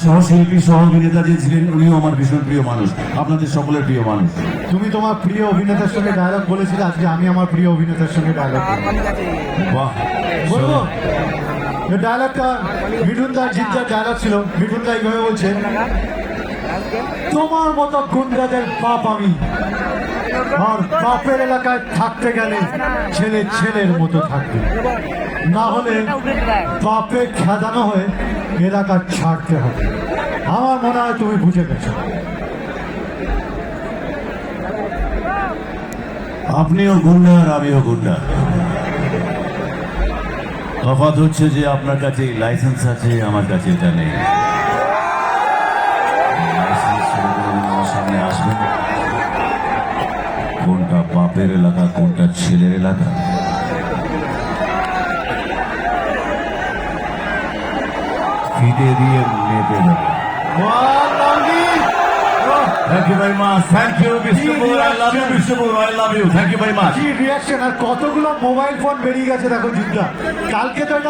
সহশিল্পী সহ অভিনেতা যে ছিলেন উনিও আমার ভীষণ প্রিয় মানুষ, আপনাদের সকলের প্রিয় মানুষ। তুমি তোমার প্রিয় অভিনেতার সঙ্গে ডায়লগ বলেছিলে, আজকে আমি আমার প্রিয় অভিনেতার সঙ্গে ডায়লগ বাহ, বলবো। এই ডায়লগটা মিঠুন দার জিজ্ঞার ডায়লগ ছিল। মিঠুন দা এইভাবে বলছে, তোমার মতো গুন্ডাদের বাপ আমি, আর বাপের এলাকায় থাকতে গেলে ছেলে ছেলের মতো থাকবে, না হলে বাপে খেদানো হয়ে এলাকা ছাড়তে হবে। আমার মনে হয় তুমি বুঝে গেছো। আপনিও গুন্ডা আর আমিও গুন্ডা। তফাৎ হচ্ছে যে আপনার কাছে লাইসেন্স আছে, আমার কাছে এটা নেই। লাইসেন্স ছেড়ে দিলে আমার সামনে আসবেন, কোনটা বাপের এলাকা কোনটা ছেলের এলাকা ফিতে দিয়ে মেপে দেবে। Thank you very much. Thank you, Mr. Moore. I love you, Mr. Moore. I love you. Thank you very much. কি রিয়াকশন! আর কতগুলো মোবাইল ফোন বেরিয়ে গেছে দেখো জিজ্ঞা। কালকে তো এটা